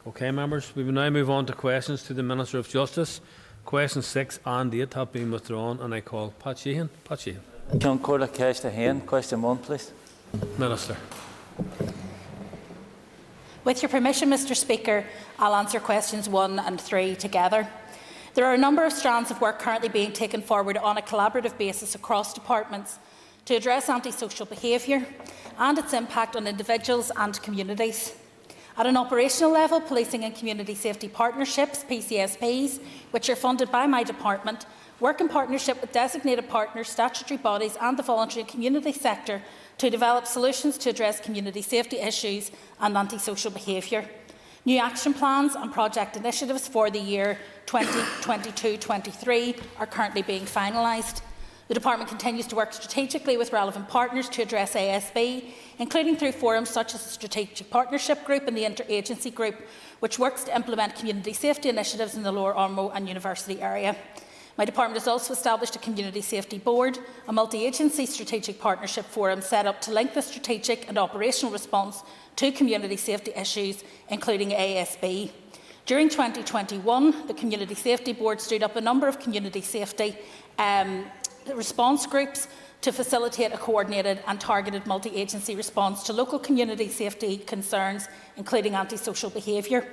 Okay, members, we will now move on to questions to the Minister of Justice. Questions 6 and 8 have been withdrawn, and I call Pat Sheehan. Pat Sheehan. Ceann Comhairle Céiste Hain, question 1, please. Minister. With your permission, Mr Speaker, I'll answer questions 1 and 3 together. There are a number of strands of work currently being taken forward on a collaborative basis across departments to address antisocial behaviour and its impact on individuals and communities. At an operational level, policing and community safety partnerships, PCSPs, which are funded by my department, work in partnership with designated partners, statutory bodies and the voluntary and community sector to develop solutions to address community safety issues and antisocial behaviour. New action plans and project initiatives for the year 2022-23 are currently being finalised. The Department continues to work strategically with relevant partners to address ASB, including through forums such as the Strategic Partnership Group and the Interagency Group, which works to implement community safety initiatives in the Lower Ormeau and University area. My department has also established a Community Safety Board, a multi-agency strategic partnership forum set up to link the strategic and operational response to community safety issues, including ASB. During 2021, the Community Safety Board stood up a number of community safety response groups to facilitate a coordinated and targeted multi-agency response to local community safety concerns, including antisocial behaviour.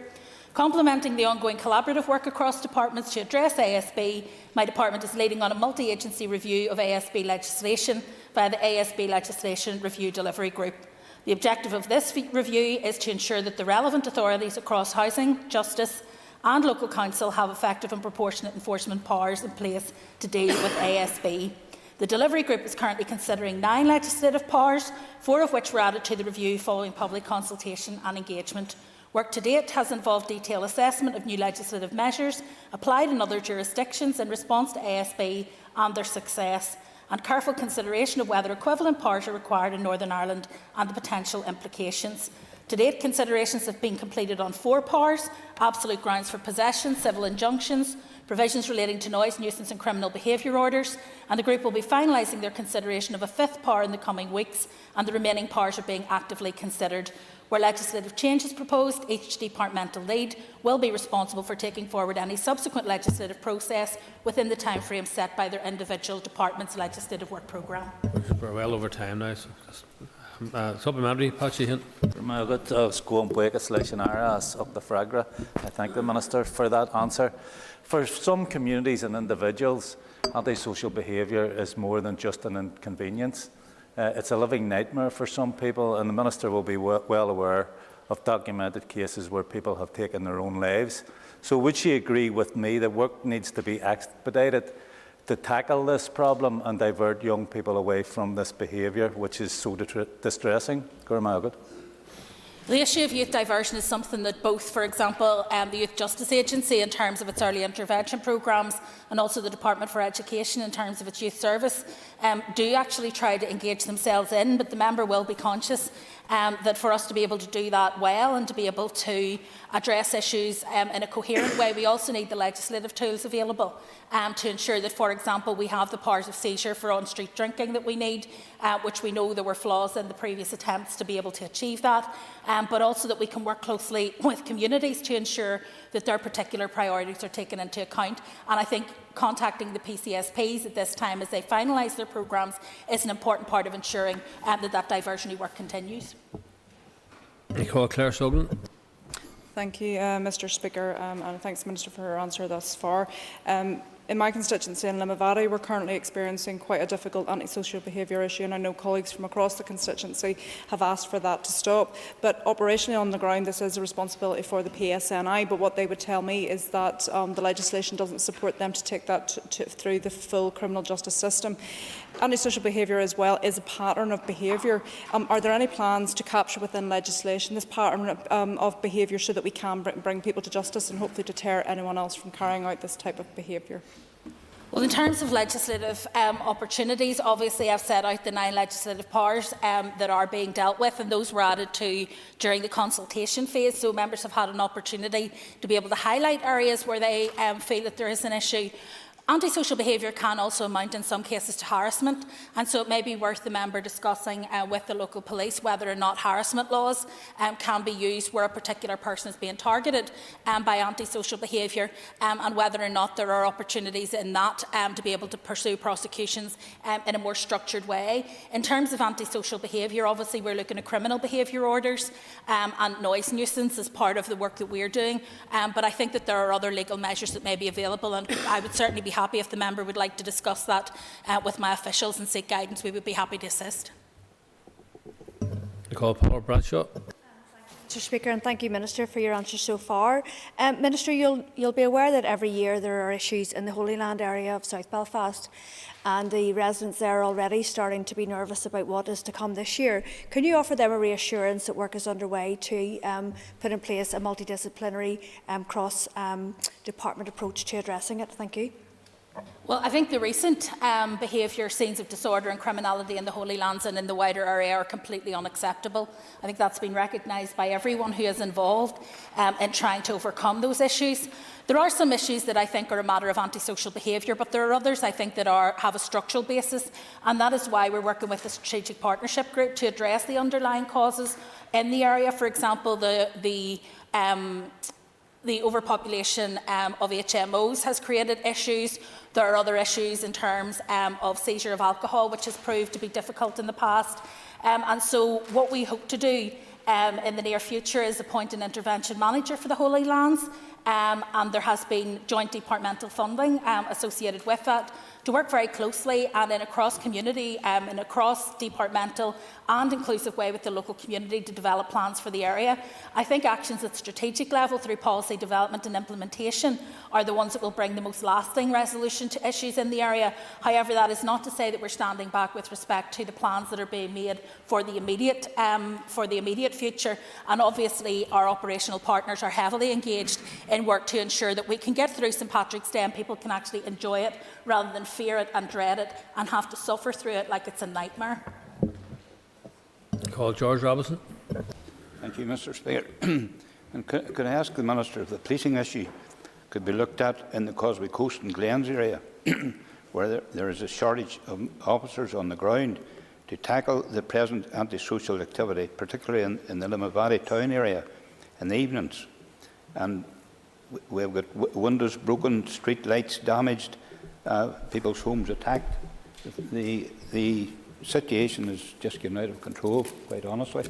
Complementing the ongoing collaborative work across departments to address ASB, my department is leading on a multi-agency review of ASB legislation via the ASB Legislation Review Delivery Group. The objective of this review is to ensure that the relevant authorities across housing, justice and local council have effective and proportionate enforcement powers in place to deal with ASB. The Delivery Group is currently considering 9 legislative powers, 4 of which were added to the review following public consultation and engagement. Work to date has involved detailed assessment of new legislative measures applied in other jurisdictions in response to ASB and their success, and careful consideration of whether equivalent powers are required in Northern Ireland and the potential implications. To date, considerations have been completed on 4 powers: absolute grounds for possession, civil injunctions, provisions relating to noise, nuisance and criminal behaviour orders, and the group will be finalising their consideration of a 5th power in the coming weeks, and the remaining powers are being actively considered. Where legislative change is proposed, each departmental lead will be responsible for taking forward any subsequent legislative process within the timeframe set by their individual department's legislative work programme. We're well over time now. Supplementary, Pat Sheehan. I thank the Minister for that answer. For some communities and individuals, antisocial behaviour is more than just an inconvenience. It's a living nightmare for some people, and the Minister will be well aware of documented cases where people have taken their own lives. So would she agree with me that work needs to be expedited to tackle this problem and divert young people away from this behaviour, which is so distressing? The issue of youth diversion is something that both, for example, the Youth Justice Agency in terms of its early intervention programmes and also the Department for Education in terms of its youth service do actually try to engage themselves in, but the member will be conscious that for us to be able to do that well and to be able to address issues in a coherent way, we also need the legislative tools available to ensure that, for example, we have the powers of seizure for on-street drinking that we need, which we know there were flaws in the previous attempts to be able to achieve that, but also that we can work closely with communities to ensure that their particular priorities are taken into account. And I think contacting the PCSPs at this time as they finalise their programmes is an important part of ensuring that diversionary work continues. I call Claire Sugden. Thank you, Mr Speaker, and thanks, Minister, for her answer thus far. In my constituency in Limavady, we're currently experiencing quite a difficult antisocial behaviour issue, and I know colleagues from across the constituency have asked for that to stop. But operationally on the ground, this is a responsibility for the PSNI, but what they would tell me is that the legislation doesn't support them to take that through the full criminal justice system. Antisocial behaviour as well is a pattern of behaviour. Are there any plans to capture within legislation this pattern of behaviour so that we can bring people to justice and hopefully deter anyone else from carrying out this type of behaviour? Well, in terms of legislative opportunities, obviously I've set out the 9 legislative powers that are being dealt with, and those were added to during the consultation phase, so members have had an opportunity to be able to highlight areas where they feel that there is an issue. Antisocial behaviour can also amount in some cases to harassment, and so it may be worth the member discussing with the local police whether or not harassment laws can be used where a particular person is being targeted by antisocial behaviour, and whether or not there are opportunities in that to be able to pursue prosecutions in a more structured way. In terms of antisocial behaviour, obviously we're looking at criminal behaviour orders and noise nuisance as part of the work that we're doing, but I think that there are other legal measures that may be available, and I would certainly be happy if the member would like to discuss that with my officials and seek guidance. We would be happy to assist. I call Paula Bradshaw. Mr Speaker, and thank you, Minister, for your answers so far. Minister, you'll be aware that every year there are issues in the Holy Land area of South Belfast, and the residents there are already starting to be nervous about what is to come this year. Can you offer them a reassurance that work is underway to put in place a multidisciplinary cross-department approach to addressing it? Thank you. Well, I think the recent behaviour, scenes of disorder and criminality in the Holy Lands and in the wider area are completely unacceptable. I think that's been recognised by everyone who is involved in trying to overcome those issues. There are some issues that I think are a matter of antisocial behaviour, but there are others I think that have a structural basis, and that is why we're working with the Strategic Partnership Group to address the underlying causes in the area. For example, the overpopulation of HMOs has created issues. There are other issues in terms of seizure of alcohol, which has proved to be difficult in the past. And so what we hope to do in the near future is appoint an intervention manager for the Holy Lands, and there has been joint departmental funding associated with that to work very closely and in a cross-community, in a cross-departmental and inclusive way with the local community to develop plans for the area. I think actions at strategic level through policy development and implementation are the ones that will bring the most lasting resolution to issues in the area. However, that is not to say that we're standing back with respect to the plans that are being made for the immediate future, and obviously our operational partners are heavily engaged in work to ensure that we can get through St Patrick's Day and people can actually enjoy it rather than fear it and dread it and have to suffer through it like it's a nightmare. Call George Robinson. Thank you, Mr Speaker. And could I ask the Minister if the policing issue could be looked at in the Causeway Coast and Glens area, where there is a shortage of officers on the ground to tackle the present antisocial activity, particularly in the Limavady town area in the evenings. And we've got windows broken, street lights damaged, people's homes attacked. The situation is just getting out of control, quite honestly.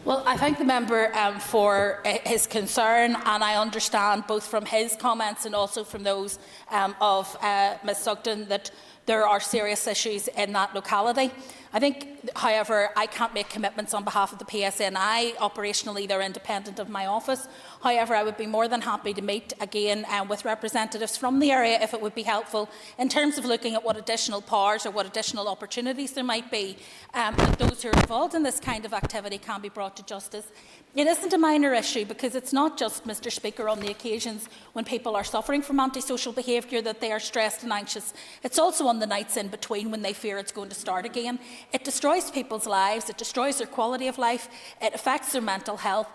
Well, I thank the member for his concern, and I understand both from his comments and also from those of Ms Sugden that there are serious issues in that locality. I think, however, I can't make commitments on behalf of the PSNI. Operationally, they're independent of my office. However, I would be more than happy to meet again with representatives from the area if it would be helpful in terms of looking at what additional powers or what additional opportunities there might be that those who are involved in this kind of activity can be brought to justice. It isn't a minor issue because it's not just, Mr Speaker, on the occasions when people are suffering from antisocial behaviour that they are stressed and anxious. It's also on the nights in between when they fear it's going to start again. It destroys people's lives, it destroys their quality of life, it affects their mental health,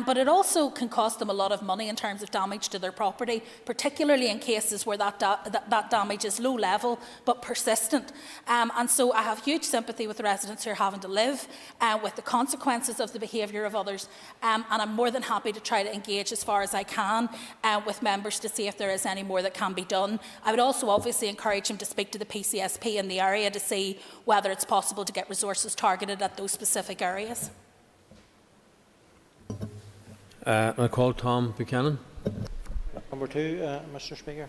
but it also can cost them a lot of money in terms of damage to their property, particularly in cases where that damage is low level but persistent. And so I have huge sympathy with the residents who are having to live with the consequences of the behaviour of others, and I'm more than happy to try to engage as far as I can with members to see if there is any more that can be done. I would also obviously encourage him to speak to the PCSP in the area to see whether it's possible to get resources targeted at those specific areas. I call Tom Buchanan. Number 2, Mr Speaker.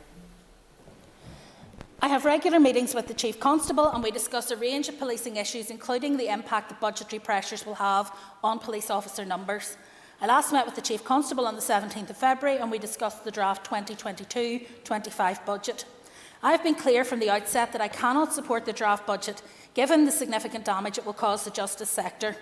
I have regular meetings with the Chief Constable and we discuss a range of policing issues, including the impact that budgetary pressures will have on police officer numbers. I last met with the Chief Constable on the 17th of February and we discussed the draft 2022-25 budget. I have been clear from the outset that I cannot support the draft budget given the significant damage it will cause the justice sector.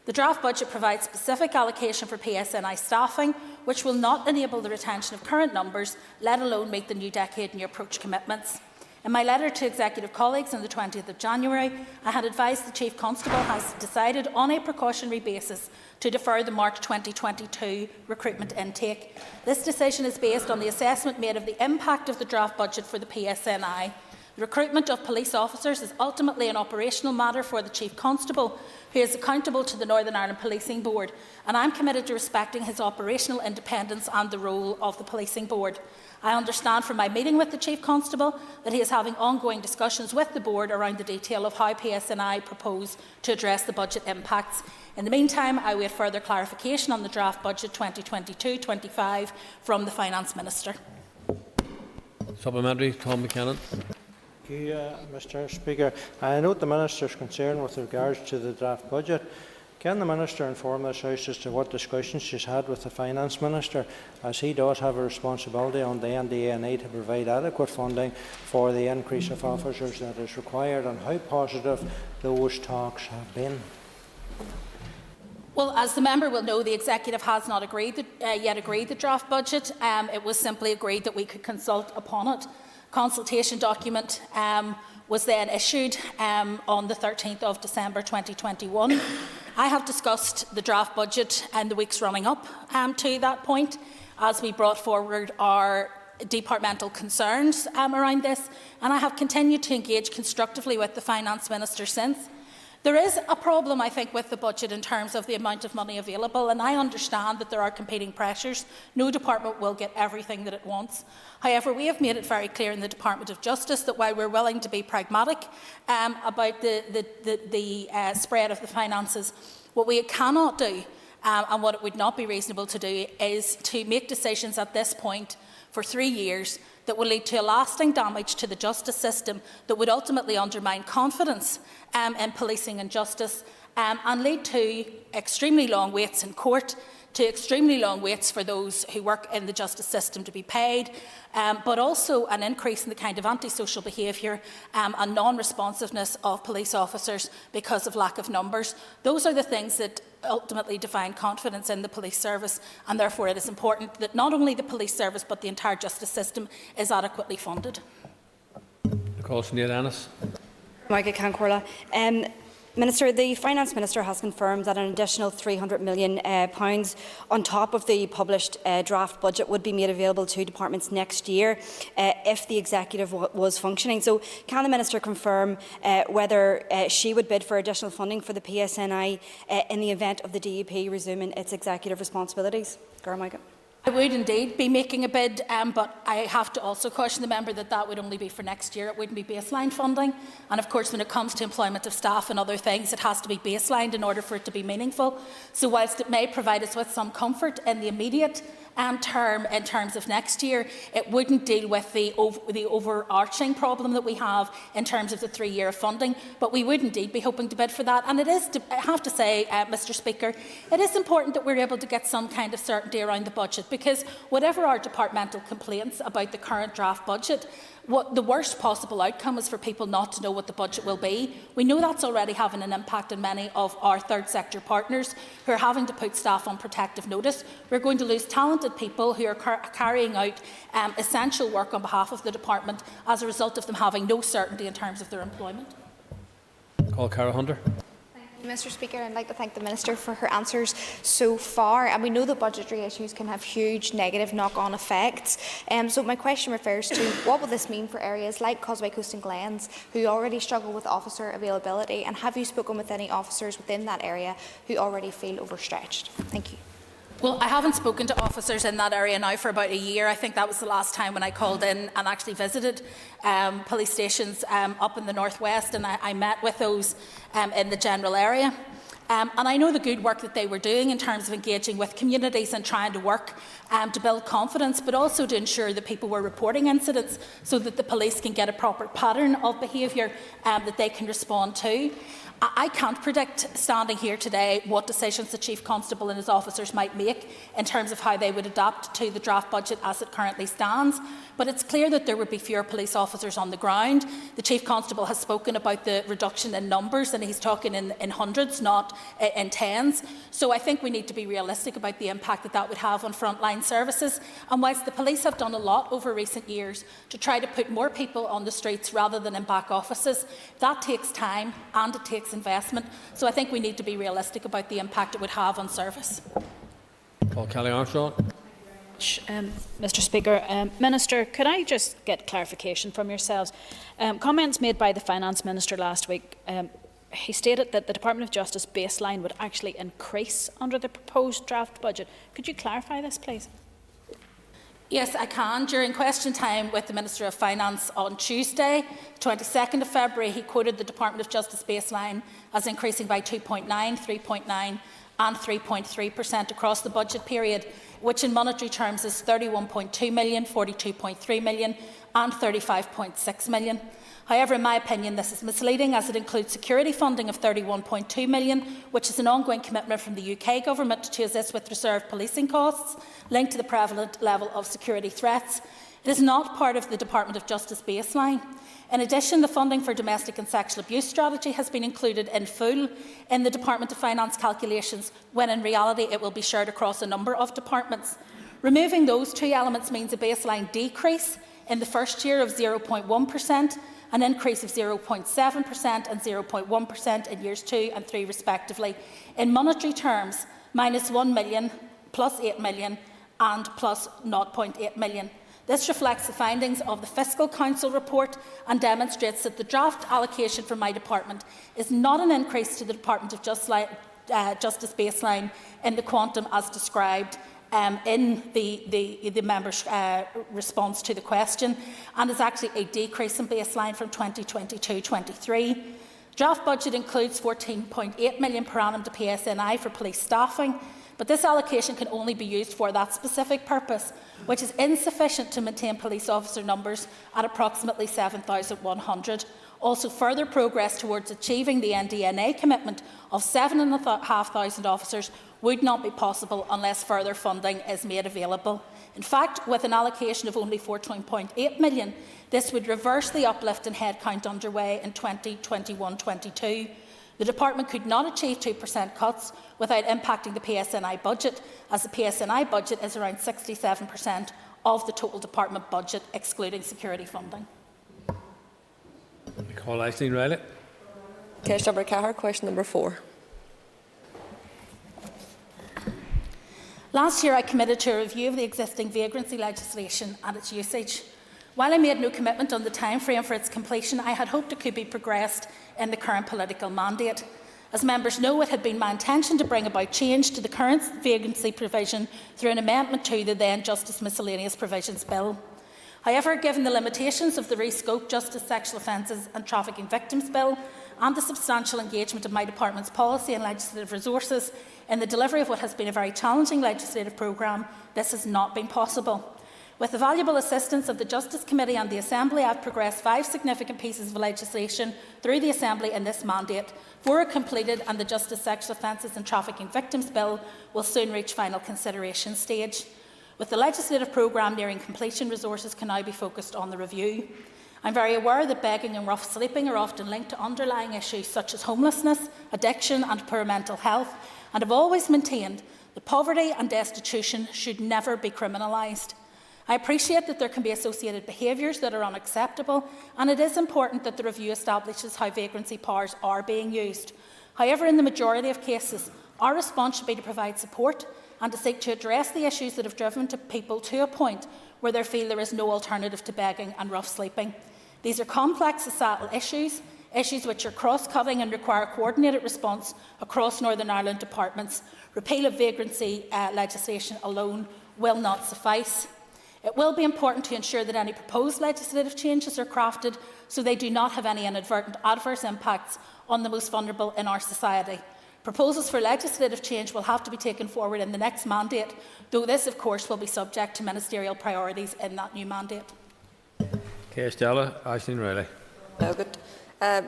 The draft budget provides specific allocation for PSNI staffing, which will not enable the retention of current numbers, let alone meet the new decade new approach commitments. In my letter to executive colleagues on the 20th of January, I had advised the Chief Constable has decided on a precautionary basis to defer the March 2022 recruitment intake. This decision is based on the assessment made of the impact of the draft budget for the PSNI. The recruitment of police officers is ultimately an operational matter for the Chief Constable, who is accountable to the Northern Ireland Policing Board, and I am committed to respecting his operational independence and the role of the Policing Board. I understand from my meeting with the Chief Constable that he is having ongoing discussions with the Board around the detail of how PSNI propose to address the budget impacts. In the meantime, I await further clarification on the draft budget 2022-25 from the Finance Minister. Supplementary, Tom McKinnon. Thank you, Mr. Speaker. I note the Minister's concern with regards to the draft budget. Can the Minister inform this House as to what discussions she's had with the Finance Minister, as he does have a responsibility on the NDNA to provide adequate funding for the increase of officers that is required, and how positive those talks have been? Well, as the member will know, the Executive has not yet agreed the draft budget. It was simply agreed that we could consult upon it. Consultation document was then issued on the 13th of December 2021. I have discussed the draft budget in the weeks running up to that point, as we brought forward our departmental concerns around this, and I have continued to engage constructively with the Finance Minister since. There is a problem, I think, with the budget in terms of the amount of money available, and I understand that there are competing pressures. No department will get everything that it wants. However, we have made it very clear in the Department of Justice that while we're willing to be pragmatic about the spread of the finances, what we cannot do and what it would not be reasonable to do is to make decisions at this point for 3 years that will lead to a lasting damage to the justice system, that would ultimately undermine confidence in policing and justice, and lead to extremely long waits in court, to extremely long waits for those who work in the justice system to be paid, but also an increase in the kind of antisocial behaviour and non-responsiveness of police officers because of lack of numbers. Those are the things that ultimately define confidence in the police service, and therefore it is important that not only the police service but the entire justice system is adequately funded. Nicole Sinead-Ennis. Margaret Cancorla. Minister, the Finance Minister has confirmed that an additional £300 million on top of the published draft budget would be made available to departments next year if the Executive was functioning. So can the Minister confirm whether she would bid for additional funding for the PSNI in the event of the DUP resuming its executive responsibilities? I would indeed be making a bid, but I have to also caution the member that that would only be for next year. It wouldn't be baseline funding. And of course, when it comes to employment of staff and other things, it has to be baselined in order for it to be meaningful. So whilst it may provide us with some comfort in the immediate term in terms of next year, it wouldn't deal with the overarching problem that we have in terms of the 3-year funding, but we would indeed be hoping to bid for that. And it is, I have to say, Mr Speaker, it is important that we're able to get some kind of certainty around the budget, because whatever our departmental complaints about the current draft budget, what the worst possible outcome is for people not to know what the budget will be. We know that's already having an impact on many of our third sector partners who are having to put staff on protective notice. We're going to lose talented people who are carrying out essential work on behalf of the department as a result of them having no certainty in terms of their employment. Call Cara Hunter. Mr Speaker, I'd like to thank the Minister for her answers so far. And we know that budgetary issues can have huge negative knock-on effects. So my question refers to what will this mean for areas like Causeway Coast and Glens who already struggle with officer availability, and have you spoken with any officers within that area who already feel overstretched? Thank you. Well, I haven't spoken to officers in that area now for about a year. I think that was the last time when I called in and actually visited police stations up in the northwest, and I met with those in the general area. And I know the good work that they were doing in terms of engaging with communities and trying to work to build confidence, but also to ensure that people were reporting incidents so that the police can get a proper pattern of behaviour that they can respond to. I can't predict, standing here today, what decisions the Chief Constable and his officers might make in terms of how they would adapt to the draft budget as it currently stands, but it's clear that there would be fewer police officers on the ground. The Chief Constable has spoken about the reduction in numbers, and he's talking in hundreds, not intends. So I think we need to be realistic about the impact that that would have on frontline services. And whilst the police have done a lot over recent years to try to put more people on the streets rather than in back offices, that takes time and it takes investment. So I think we need to be realistic about the impact it would have on service. Paul Kelly-Armstrong. Mr Speaker, Minister, could I just get clarification from yourselves? Comments made by the Finance Minister last week, he stated that the Department of Justice baseline would actually increase under the proposed draft budget. Could you clarify this, please? Yes, I can. During question time with the Minister of Finance on Tuesday, 22nd of February, he quoted the Department of Justice baseline as increasing by 2.9, 3.9 and 3.3% across the budget period, which in monetary terms is 31.2 million, 42.3 million and 35.6 million. However, in my opinion, this is misleading as it includes security funding of 31.2 million, which is an ongoing commitment from the UK Government to assist with reserve policing costs linked to the prevalent level of security threats. It is not part of the Department of Justice baseline. In addition, the funding for domestic and sexual abuse strategy has been included in full in the Department of Finance calculations, when in reality it will be shared across a number of departments. Removing those two elements means a baseline decrease in the first year of 0.1%, an increase of 0.7% and 0.1% in years 2 and 3 respectively. In monetary terms, minus 1 million, plus 8 million and plus 0.8 million. This reflects the findings of the Fiscal Council report and demonstrates that the draft allocation from my department is not an increase to the Department of Justice baseline in the quantum as described in the member's response to the question, and is actually a decrease in baseline from 2022-23. Draft budget includes 14.8 million per annum to PSNI for police staffing, but this allocation can only be used for that specific purpose, which is insufficient to maintain police officer numbers at approximately 7,100. Also, further progress towards achieving the NDNA commitment of 7,500 officers would not be possible unless further funding is made available. In fact, with an allocation of only 14.8 million, this would reverse the uplift in headcount underway in 2021-22. The Department could not achieve 2% cuts without impacting the PSNI budget, as the PSNI budget is around 67% of the total Department budget, excluding security funding. I call Aisling Riley. Taoiseach Cahir, question number 4. Last year, I committed to a review of the existing vagrancy legislation and its usage. While I made no commitment on the timeframe for its completion, I had hoped it could be progressed in the current political mandate. As members know, it had been my intention to bring about change to the current vagrancy provision through an amendment to the then Justice Miscellaneous Provisions Bill. However, given the limitations of the rescoped Justice Sexual Offences and Trafficking Victims Bill and the substantial engagement of my department's policy and legislative resources in the delivery of what has been a very challenging legislative programme, this has not been possible. With the valuable assistance of the Justice Committee and the Assembly, I have progressed 5 significant pieces of legislation through the Assembly in this mandate. 4 are completed, and the Justice Sexual Offences and Trafficking Victims Bill will soon reach final consideration stage. With the legislative programme nearing completion, resources can now be focused on the review. I'm very aware that begging and rough sleeping are often linked to underlying issues such as homelessness, addiction and poor mental health, and have always maintained that poverty and destitution should never be criminalised. I appreciate that there can be associated behaviours that are unacceptable, and it is important that the review establishes how vagrancy powers are being used. However, in the majority of cases, our response should be to provide support and to seek to address the issues that have driven people to a point where they feel there is no alternative to begging and rough sleeping. These are complex societal issues, issues which are cross-cutting and require a coordinated response across Northern Ireland departments. Repeal of vagrancy legislation alone will not suffice. It will be important to ensure that any proposed legislative changes are crafted so they do not have any inadvertent adverse impacts on the most vulnerable in our society. Proposals for legislative change will have to be taken forward in the next mandate, though this, of course, will be subject to ministerial priorities in that new mandate. Aisling Riley.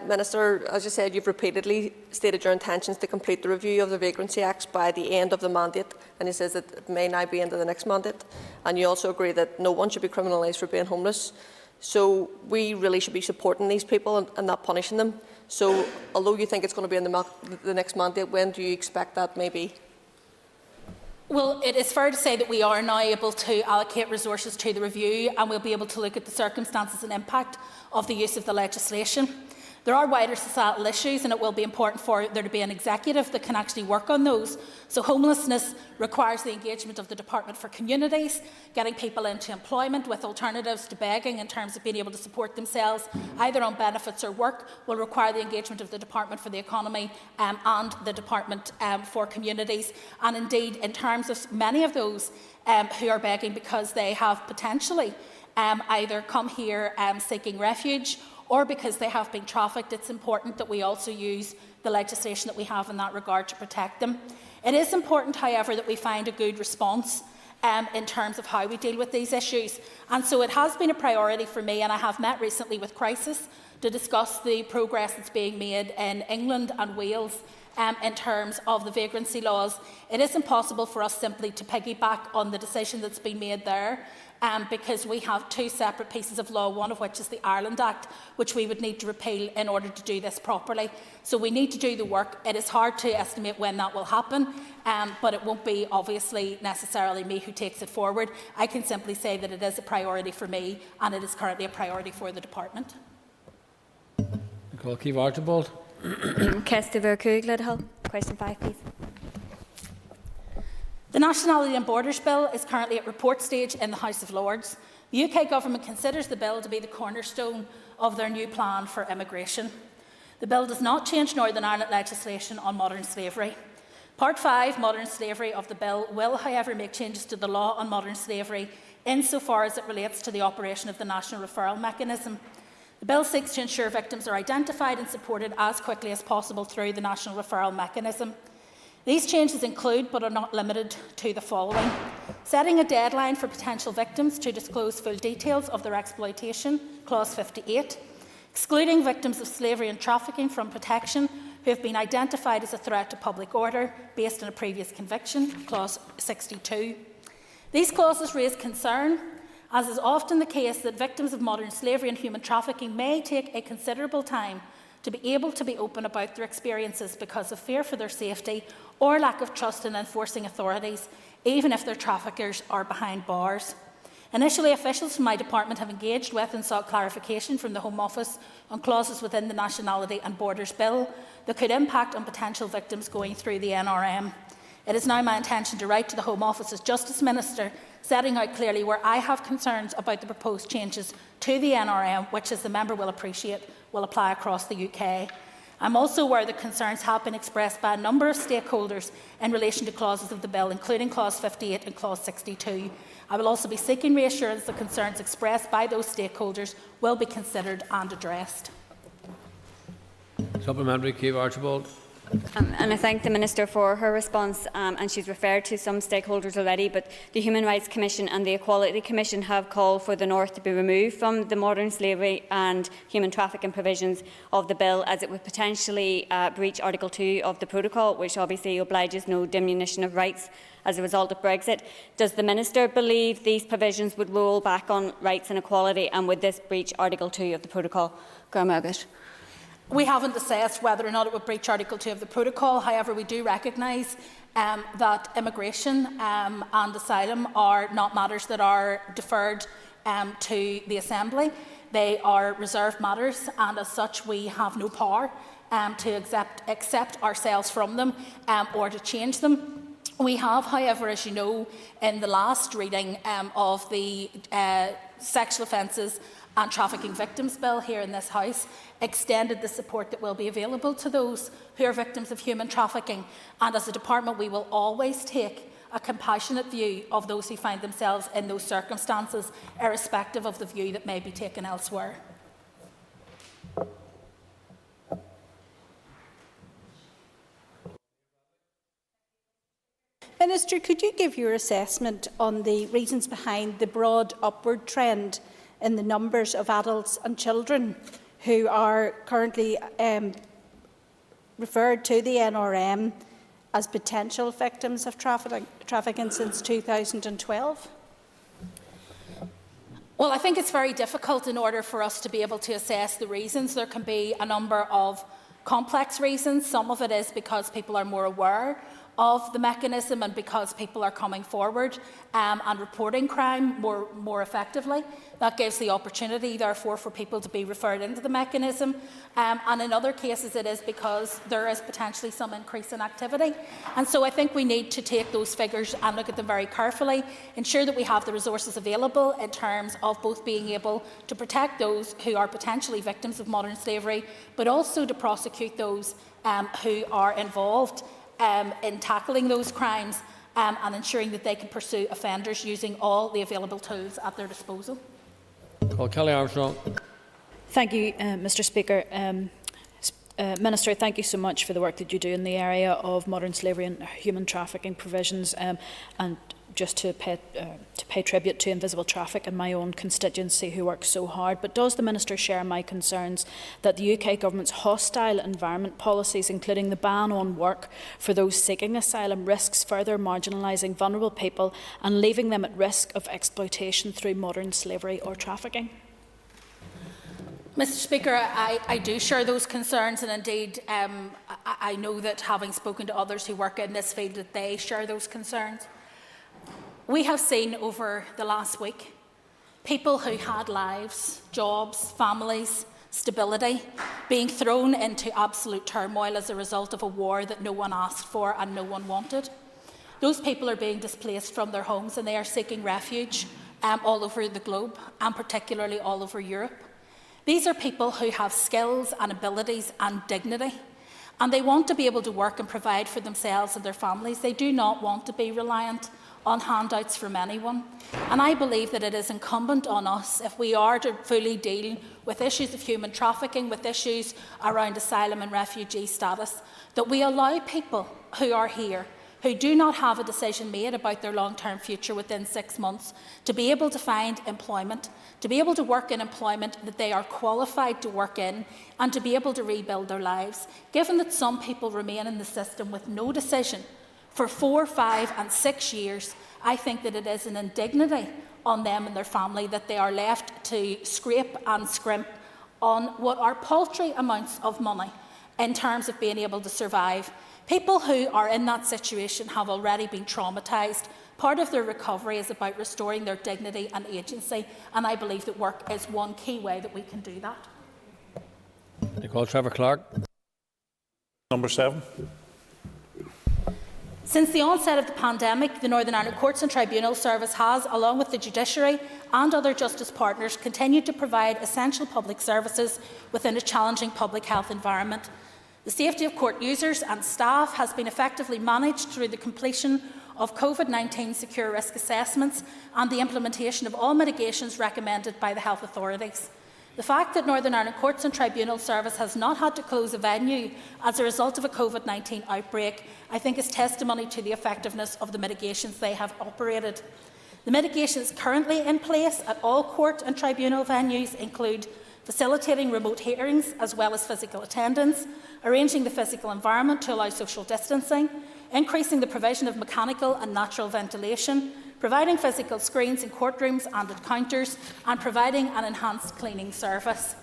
Minister, as you said, you've repeatedly stated your intentions to complete the review of the Vagrancy Acts by the end of the mandate, and he says that it may now be into the next mandate. And you also agree that no one should be criminalised for being homeless. So we really should be supporting these people and not punishing them. So, although you think it's going to be in the next mandate, when do you expect that may be? Well, it is fair to say that we are now able to allocate resources to the review, and we'll be able to look at the circumstances and impact of the use of the legislation. There are wider societal issues, and it will be important for there to be an executive that can actually work on those. So homelessness requires the engagement of the Department for Communities, getting people into employment with alternatives to begging in terms of being able to support themselves, either on benefits or work, will require the engagement of the Department for the Economy and the Department for Communities. And indeed, in terms of many of those who are begging because they have potentially either come here seeking refuge or because they have been trafficked, it's important that we also use the legislation that we have in that regard to protect them. It is important, however, that we find a good response in terms of how we deal with these issues. And so it has been a priority for me, and I have met recently with Crisis to discuss the progress that's being made in England and Wales in terms of the vagrancy laws. It is impossible for us simply to piggyback on the decision that's been made there, because we have two separate pieces of law, one of which is the Ireland Act, which we would need to repeal in order to do this properly. So we need to do the work. It is hard to estimate when that will happen, but it won't be obviously necessarily me who takes it forward. I can simply say that it is a priority for me, and it is currently a priority for the department. Keith Archibald. Question 5, please. The Nationality and Borders Bill is currently at report stage in the House of Lords. The UK Government considers the bill to be the cornerstone of their new plan for immigration. The bill does not change Northern Ireland legislation on modern slavery. Part 5, modern slavery, of the bill will, however, make changes to the law on modern slavery insofar as it relates to the operation of the National Referral Mechanism. The bill seeks to ensure victims are identified and supported as quickly as possible through the National Referral Mechanism. These changes include, but are not limited to, the following: setting a deadline for potential victims to disclose full details of their exploitation, clause 58, excluding victims of slavery and trafficking from protection who have been identified as a threat to public order based on a previous conviction, clause 62. These clauses raise concern, as is often the case, that victims of modern slavery and human trafficking may take a considerable time to be able to be open about their experiences because of fear for their safety or lack of trust in enforcing authorities, even if their traffickers are behind bars. Initially, officials from my department have engaged with and sought clarification from the Home Office on clauses within the Nationality and Borders Bill that could impact on potential victims going through the NRM. It is now my intention to write to the Home Office as Justice Minister, setting out clearly where I have concerns about the proposed changes to the NRM, which, as the member will appreciate, will apply across the UK. I'm also aware that concerns have been expressed by a number of stakeholders in relation to clauses of the bill, including clause 58 and clause 62. I will also be seeking reassurance that concerns expressed by those stakeholders will be considered and addressed. Supplementary, Keith Archibald. And I thank the Minister for her response, and she's referred to some stakeholders already, but the Human Rights Commission and the Equality Commission have called for the North to be removed from the modern slavery and human trafficking provisions of the bill, as it would potentially breach Article 2 of the Protocol, which obviously obliges no diminution of rights as a result of Brexit. Does the Minister believe these provisions would roll back on rights and equality, and would this breach Article 2 of the Protocol? We haven't assessed whether or not it would breach Article 2 of the Protocol. However, we do recognise that immigration and asylum are not matters that are deferred to the Assembly. They are reserved matters, and as such we have no power to accept ourselves from them or to change them. We have, however, as you know, in the last reading of the Sexual Offences and Trafficking Victims Bill here in this House, extended the support that will be available to those who are victims of human trafficking. And as a department, we will always take a compassionate view of those who find themselves in those circumstances, irrespective of the view that may be taken elsewhere. Minister, could you give your assessment on the reasons behind the broad upward trend in the numbers of adults and children who are currently referred to the NRM as potential victims of trafficking since 2012? Well, I think it's very difficult in order for us to be able to assess the reasons. There can be a number of complex reasons. Some of it is because people are more aware of the mechanism and because people are coming forward and reporting crime more effectively. That gives the opportunity, therefore, for people to be referred into the mechanism. And in other cases, it is because there is potentially some increase in activity. And so I think we need to take those figures and look at them very carefully, ensure that we have the resources available in terms of both being able to protect those who are potentially victims of modern slavery, but also to prosecute those who are involved in tackling those crimes and ensuring that they can pursue offenders using all the available tools at their disposal. Kelly Armstrong. Thank you, Mr Speaker. Minister, thank you so much for the work that you do in the area of modern slavery and human trafficking provisions, and just to pay tribute to Invisible Traffic in my own constituency who work so hard. But does the Minister share my concerns that the UK Government's hostile environment policies, including the ban on work for those seeking asylum, risks further marginalising vulnerable people and leaving them at risk of exploitation through modern slavery or trafficking? Mr Speaker, I do share those concerns, and indeed I know that, having spoken to others who work in this field, that they share those concerns. We have seen over the last week people who had lives, jobs, families, stability being thrown into absolute turmoil as a result of a war that no one asked for and no one wanted. Those people are being displaced from their homes and they are seeking refuge all over the globe, and particularly all over Europe. These are people who have skills and abilities and dignity, and they want to be able to work and provide for themselves and their families. They do not want to be reliant on handouts from anyone. And I believe that it is incumbent on us, if we are to fully deal with issues of human trafficking, with issues around asylum and refugee status, that we allow people who are here, who do not have a decision made about their long-term future within 6 months, to be able to find employment, to be able to work in employment that they are qualified to work in, and to be able to rebuild their lives. Given that some people remain in the system with no decision for 4, 5 and 6 years, I think that it is an indignity on them and their family that they are left to scrape and scrimp on what are paltry amounts of money in terms of being able to survive. People who are in that situation have already been traumatised. Part of their recovery is about restoring their dignity and agency, and I believe that work is one key way that we can do that. Nicole Trevor Clark. Number 7. Since the onset of the pandemic, the Northern Ireland Courts and Tribunal Service has, along with the judiciary and other justice partners, continued to provide essential public services within a challenging public health environment. The safety of court users and staff has been effectively managed through the completion of COVID-19 secure risk assessments and the implementation of all mitigations recommended by the health authorities. The fact that Northern Ireland Courts and Tribunal Service has not had to close a venue as a result of a COVID-19 outbreak, I think, is testimony to the effectiveness of the mitigations they have operated. The mitigations currently in place at all court and tribunal venues include facilitating remote hearings as well as physical attendance, arranging the physical environment to allow social distancing, increasing the provision of mechanical and natural ventilation, providing physical screens in courtrooms and at counters, and providing an enhanced cleaning service.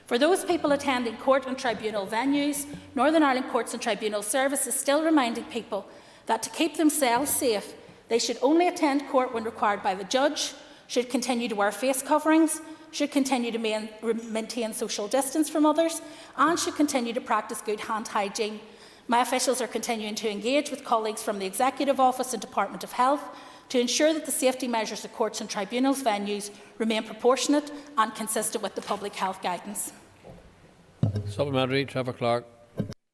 For those people attending court and tribunal venues, Northern Ireland Courts and Tribunal Service is still reminding people that to keep themselves safe, they should only attend court when required by the judge, should continue to wear face coverings, should continue to maintain social distance from others, and should continue to practice good hand hygiene. My officials are continuing to engage with colleagues from the Executive Office and Department of Health to ensure that the safety measures at courts and tribunals venues remain proportionate and consistent with the public health guidance. Supplementary, Trevor Clark.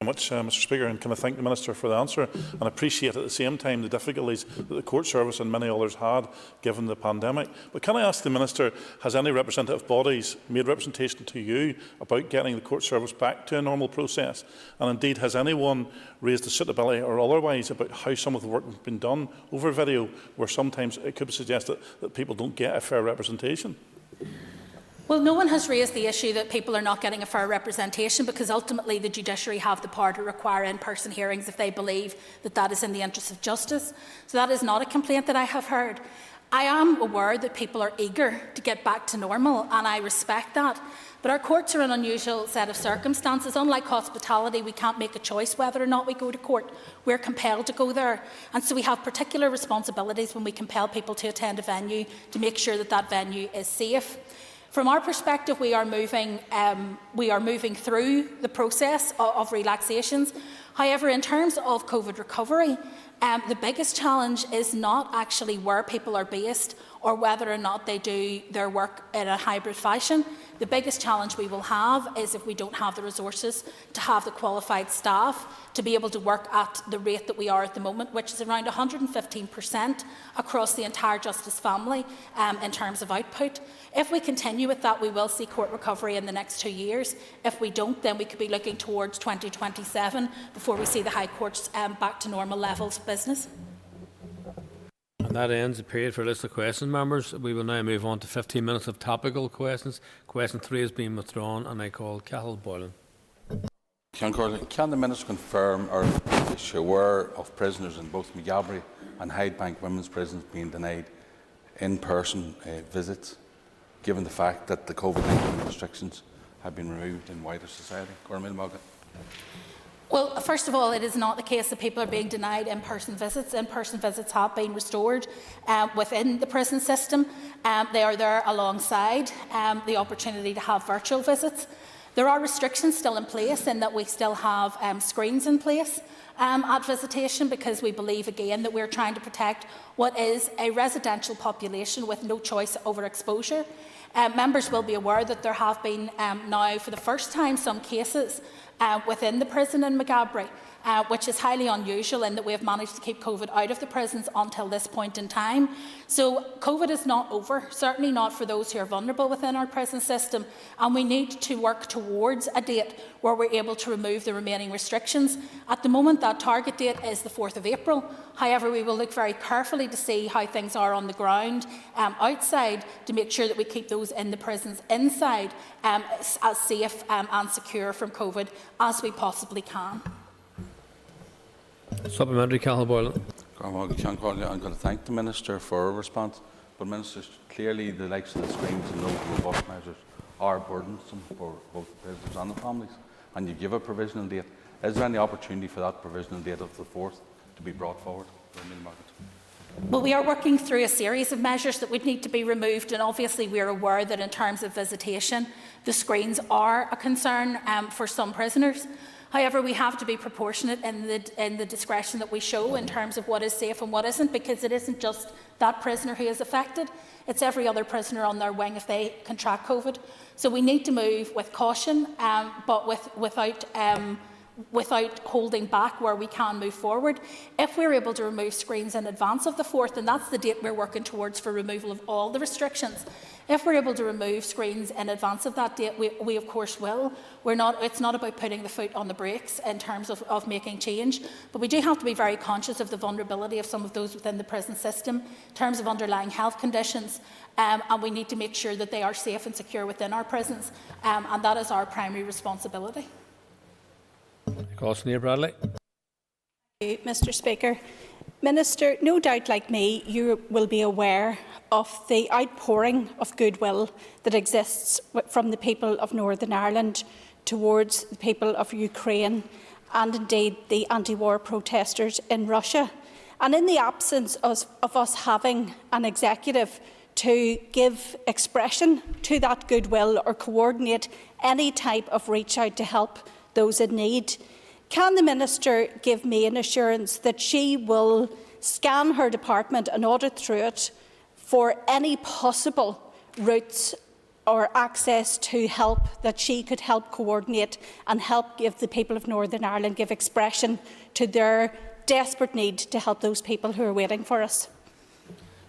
Much, Mr Speaker, and can I thank the Minister for the answer, and appreciate at the same time the difficulties that the Court Service and many others had given the pandemic. But can I ask the Minister, has any representative bodies made representation to you about getting the Court Service back to a normal process? And indeed, has anyone raised the suitability or otherwise about how some of the work has been done over video, where sometimes it could suggest that people don't get a fair representation? Well, no one has raised the issue that people are not getting a fair representation, because ultimately the judiciary have the power to require in-person hearings if they believe that that is in the interest of justice. So that is not a complaint that I have heard. I am aware that people are eager to get back to normal, and I respect that. But our courts are an unusual set of circumstances. Unlike hospitality, we can't make a choice whether or not we go to court. We're compelled to go there. And so we have particular responsibilities when we compel people to attend a venue to make sure that that venue is safe. From our perspective, we are moving through the process of relaxations. However, in terms of COVID recovery, the biggest challenge is not actually where people are based or whether or not they do their work in a hybrid fashion. The biggest challenge we will have is if we don't have the resources to have the qualified staff to be able to work at the rate that we are at the moment, which is around 115% across the entire Justice family in terms of output. If we continue with that, we will see court recovery in the next 2 years. If we don't, then we could be looking towards 2027 before we see the High Courts back to normal levels of business. And that ends the period for a list of questions, members. We will now move on to 15 minutes of topical questions. Question 3 has been withdrawn, and I call Cathal Boylan. Can the Minister confirm or is she aware of prisoners in both Maghaberry and Hydebank women's prisons being denied in-person visits, given the fact that the COVID-19 restrictions have been removed in wider society? Well, first of all, it is not the case that people are being denied in-person visits. In-person visits have been restored within the prison system. They are there alongside the opportunity to have virtual visits. There are restrictions still in place in that we still have screens in place at visitation, because we believe again that we're trying to protect what is a residential population with no choice over exposure. Members will be aware that there have been now for the first time some cases within the prison in Maghaberry, which is highly unusual in that we have managed to keep COVID out of the prisons until this point in time. So COVID is not over, certainly not for those who are vulnerable within our prison system, and we need to work towards a date where we're able to remove the remaining restrictions. At the moment, that target date is the 4th of April. However, we will look very carefully to see how things are on the ground outside to make sure that we keep those in the prisons inside as safe and secure from COVID as we possibly can. Supplementary, Cathal Boylan. I'm going to thank the Minister for her response, but Minister, clearly the likes of the screens and those robust measures are burdensome for both the prisoners and the families, and you give a provisional date. Is there any opportunity for that provisional date of the 4th to be brought forward? Well, we are working through a series of measures that would need to be removed, and obviously we are aware that in terms of visitation, the screens are a concern for some prisoners. However, we have to be proportionate in the discretion that we show in terms of what is safe and what isn't, because it isn't just that prisoner who is affected, it's every other prisoner on their wing if they contract COVID. So we need to move with caution, but without holding back where we can move forward. If we're able to remove screens in advance of the 4th, and that's the date we're working towards for removal of all the restrictions, if we're able to remove screens in advance of that date, we of course will. It's not about putting the foot on the brakes in terms of making change, but we do have to be very conscious of the vulnerability of some of those within the prison system in terms of underlying health conditions, and we need to make sure that they are safe and secure within our prisons, and that is our primary responsibility. Sinead Bradley. Thank you, Mr. Speaker. Minister, no doubt like me, you will be aware of the outpouring of goodwill that exists from the people of Northern Ireland towards the people of Ukraine and indeed the anti-war protesters in Russia. And in the absence of us having an executive to give expression to that goodwill or coordinate any type of reach out to help those in need, can the Minister give me an assurance that she will scan her department and audit through it for any possible routes or access to help that she could help coordinate and help give the people of Northern Ireland give expression to their desperate need to help those people who are waiting for us?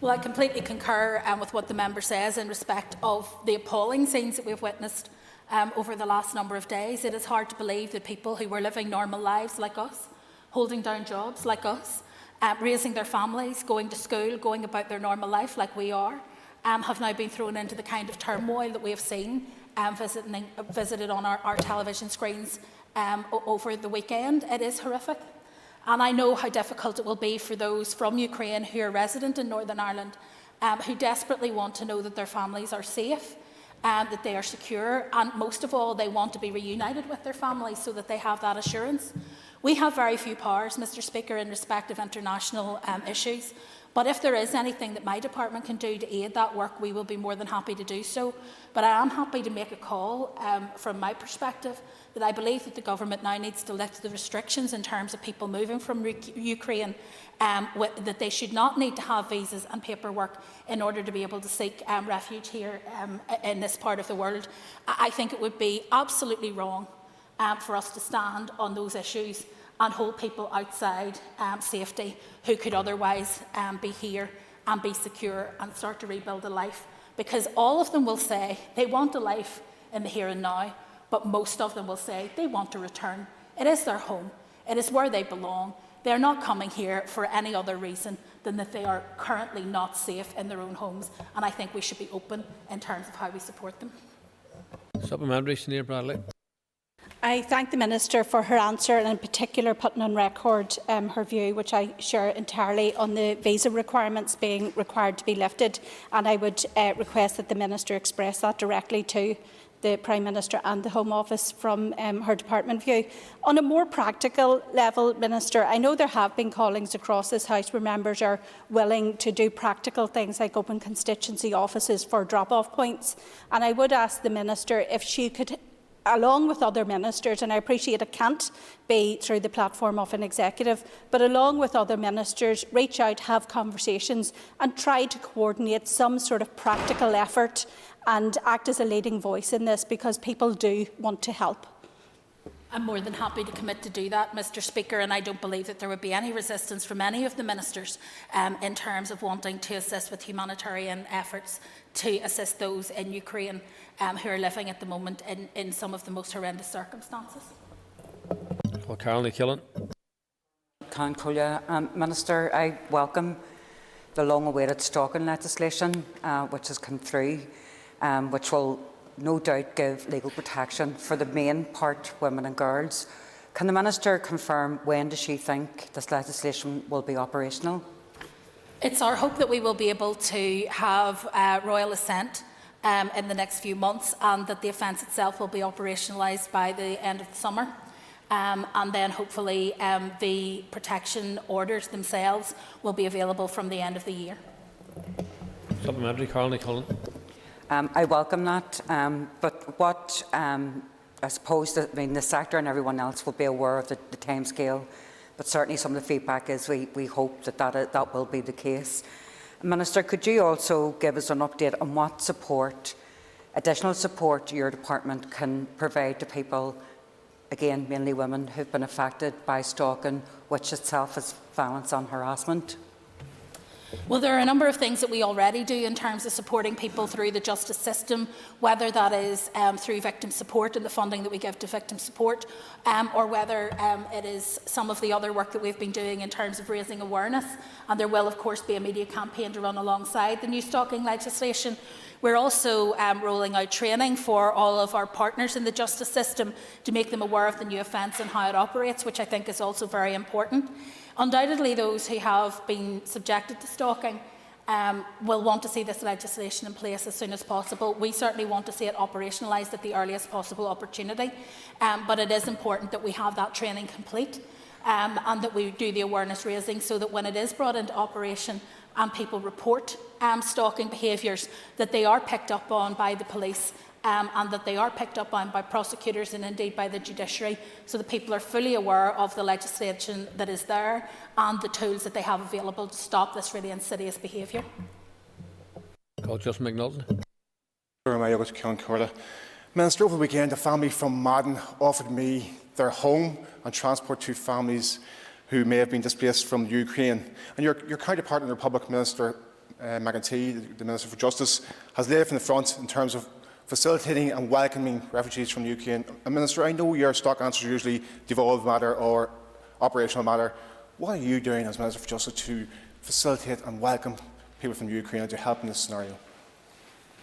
Well, I completely concur with what the member says in respect of the appalling scenes that we've witnessed over the last number of days. It is hard to believe that people who were living normal lives like us, holding down jobs like us, raising their families, going to school, going about their normal life like we are, have now been thrown into the kind of turmoil that we have seen visited on our television screens over the weekend. It is horrific. And I know how difficult it will be for those from Ukraine who are resident in Northern Ireland who desperately want to know that their families are safe, that they are secure, and most of all, they want to be reunited with their families so that they have that assurance. We have very few powers, Mr. Speaker, in respect of international issues, but if there is anything that my department can do to aid that work, we will be more than happy to do so. But I am happy to make a call from my perspective that I believe that the government now needs to lift the restrictions in terms of people moving from Ukraine, that they should not need to have visas and paperwork in order to be able to seek refuge here in this part of the world. I think it would be absolutely wrong for us to stand on those issues and hold people outside safety who could otherwise be here and be secure and start to rebuild a life. Because all of them will say they want a life in the here and now, but most of them will say they want to return. It is their home. It is where they belong. They're not coming here for any other reason than that they are currently not safe in their own homes. And I think we should be open in terms of how we support them. Supplementary, Sinead Bradley. I thank the Minister for her answer, and in particular putting on record her view, which I share entirely, on the visa requirements being required to be lifted. And I would request that the Minister express that directly to the Prime Minister and the Home Office from her department view. On a more practical level, Minister, I know there have been callings across this House where members are willing to do practical things like open constituency offices for drop-off points. And I would ask the Minister if she could, along with other ministers, and I appreciate it can't be through the platform of an executive, but along with other ministers, reach out, have conversations and try to coordinate some sort of practical effort and act as a leading voice in this, because people do want to help. I'm more than happy to commit to do that, Mr. Speaker, and I don't believe that there would be any resistance from any of the ministers in terms of wanting to assist with humanitarian efforts to assist those in Ukraine who are living at the moment in some of the most horrendous circumstances. Well, Caroline Killen. Minister, I welcome the long-awaited stalking legislation which has come through, which will no doubt give legal protection for the main part, women and girls. Can the Minister confirm when does she think this legislation will be operational? It's our hope that we will be able to have royal assent in the next few months, and that the offence itself will be operationalised by the end of the summer. And then hopefully the protection orders themselves will be available from the end of the year. Supplementary, Caroline Cullen. I welcome that, but what I suppose that, the sector and everyone else will be aware of the timescale, but certainly some of the feedback is we hope that will be the case. Minister, could you also give us an update on what support, additional support your department can provide to people, again mainly women, who have been affected by stalking, which itself is violence and harassment? Well, there are a number of things that we already do in terms of supporting people through the justice system, whether that is through victim support and the funding that we give to victim support, or whether it is some of the other work that we've been doing in terms of raising awareness. And there will, of course, be a media campaign to run alongside the new stalking legislation. We're also rolling out training for all of our partners in the justice system to make them aware of the new offence and how it operates, which I think is also very important. Undoubtedly, those who have been subjected to stalking will want to see this legislation in place as soon as possible. We certainly want to see it operationalised at the earliest possible opportunity, but it is important that we have that training complete and that we do the awareness raising so that when it is brought into operation and people report stalking behaviours, that they are picked up on by the police and that they are picked up on by prosecutors and indeed by the judiciary, so that people are fully aware of the legislation that is there and the tools that they have available to stop this really insidious behaviour. Justin McNulty. Minister, over the weekend, a family from Madden offered me their home and transport to families who may have been displaced from Ukraine. And your counterpart in the Republic, Minister McEntee, the Minister for Justice, has led from the front in terms of facilitating and welcoming refugees from Ukraine. And Minister, I know your stock answers usually devolved matter or operational matter. What are you doing as Minister for Justice to facilitate and welcome people from Ukraine and to help in this scenario?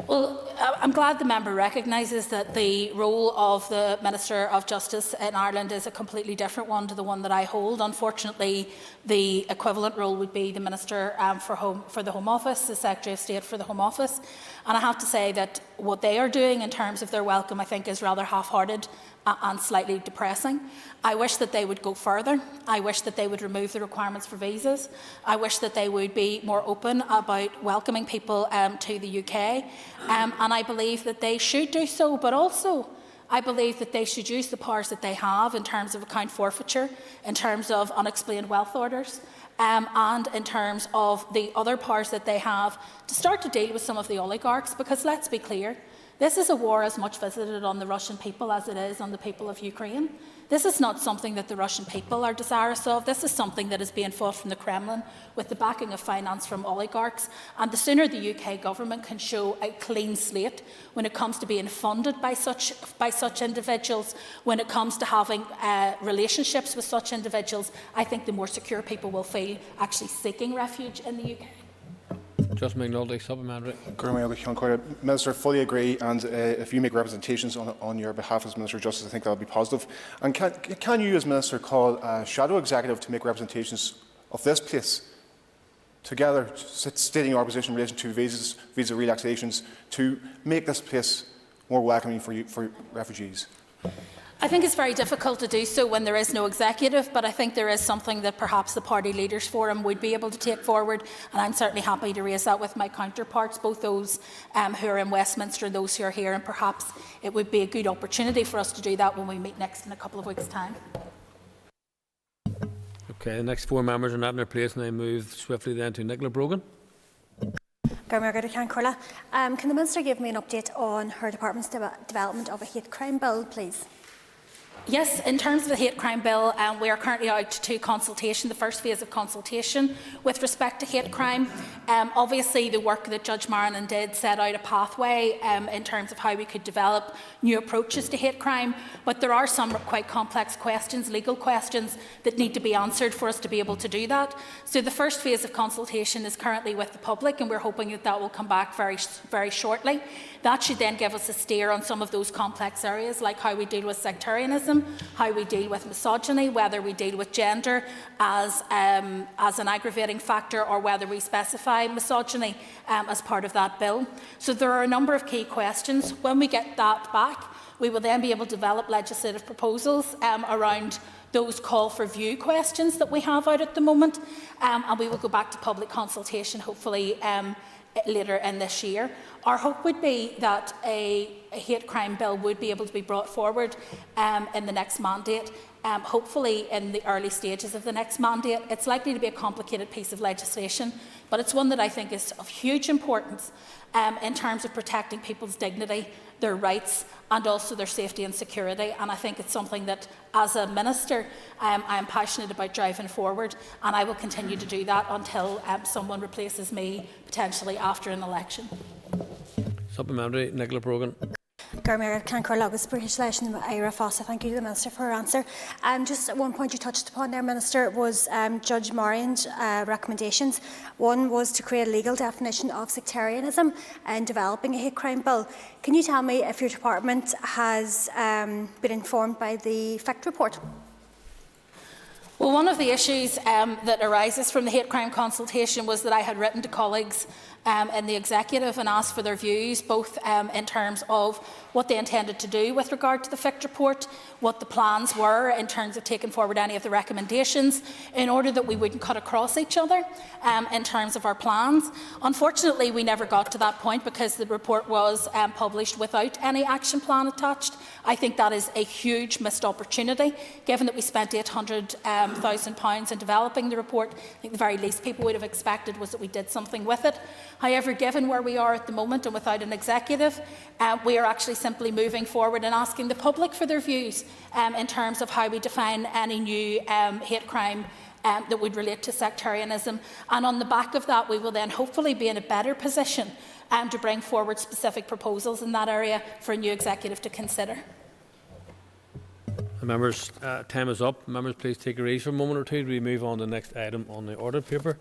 Well, I'm glad the member recognises that the role of the Minister of Justice in Ireland is a completely different one to the one that I hold. Unfortunately, the equivalent role would be the Minister for the Home Office, the Secretary of State for the Home Office. And I have to say that what they are doing in terms of their welcome, I think, is rather half-hearted and slightly depressing. I wish that they would go further. I wish that they would remove the requirements for visas. I wish that they would be more open about welcoming people to the UK. And I believe that they should do so, but also I believe that they should use the powers that they have in terms of account forfeiture, in terms of unexplained wealth orders, and in terms of the other powers that they have to start to deal with some of the oligarchs, because let's be clear, this is a war as much visited on the Russian people as it is on the people of Ukraine. This is not something that the Russian people are desirous of. This is something that is being fought from the Kremlin with the backing of finance from oligarchs. And the sooner the UK government can show a clean slate when it comes to being funded by such individuals, when it comes to having relationships with such individuals, I think the more secure people will feel actually seeking refuge in the UK. Just McNulty, supplementary. Minister, fully agree, and if you make representations on your behalf as Minister of Justice, I think that will be positive. And can you, as Minister, call a shadow executive to make representations of this place together, stating our position in relation to visa relaxations, to make this place more welcoming for refugees? I think it's very difficult to do so when there is no executive, but I think there is something that perhaps the Party Leaders Forum would be able to take forward, and I'm certainly happy to raise that with my counterparts, both those who are in Westminster and those who are here, and perhaps it would be a good opportunity for us to do that when we meet next in a couple of weeks' time. Okay, the next four members are not in their place, and I move swiftly then to Nicola Brogan. Can the Minister give me an update on her department's development of a hate crime bill, please? Yes, in terms of the hate crime bill, we are currently out to consultation, the first phase of consultation with respect to hate crime. Obviously, the work that Judge Marrinan did set out a pathway in terms of how we could develop new approaches to hate crime, but there are some quite complex questions, legal questions, that need to be answered for us to be able to do that. So the first phase of consultation is currently with the public, and we're hoping that that will come back very, very shortly. That should then give us a steer on some of those complex areas, like how we deal with sectarianism, how we deal with misogyny, whether we deal with gender as an aggravating factor, or whether we specify misogyny as part of that bill. So there are a number of key questions. When we get that back, we will then be able to develop legislative proposals around those call for view questions that we have out at the moment, and we will go back to public consultation hopefully later in this year. Our hope would be that a hate crime bill would be able to be brought forward in the next mandate, hopefully in the early stages of the next mandate. It's likely to be a complicated piece of legislation, but it's one that I think is of huge importance in terms of protecting people's dignity, their rights, and also their safety and security. And I think it's something that, as a Minister, I am passionate about driving forward, and I will continue to do that until someone replaces me, potentially after an election. Supplementary, Nicola Brogan. Thank you to the Minister for her answer. Just one point you touched upon there, Minister, was Judge Marrian's recommendations. One was to create a legal definition of sectarianism and developing a hate crime bill. Can you tell me if your department has been informed by the FICT report? Well, one of the issues that arises from the hate crime consultation was that I had written to colleagues in the executive and asked for their views, both in terms of what they intended to do with regard to the FICT report, what the plans were in terms of taking forward any of the recommendations, in order that we wouldn't cut across each other in terms of our plans. Unfortunately, we never got to that point because the report was published without any action plan attached. I think that is a huge missed opportunity, given that we spent £800,000 in developing the report. I think the very least people would have expected was that we did something with it. However, given where we are at the moment and without an executive, we are actually simply moving forward and asking the public for their views in terms of how we define any new hate crime that would relate to sectarianism. And on the back of that, we will then hopefully be in a better position to bring forward specific proposals in that area for a new executive to consider. Members, time is up. Members, please take a raise for a moment or two. We move on to the next item on the order paper.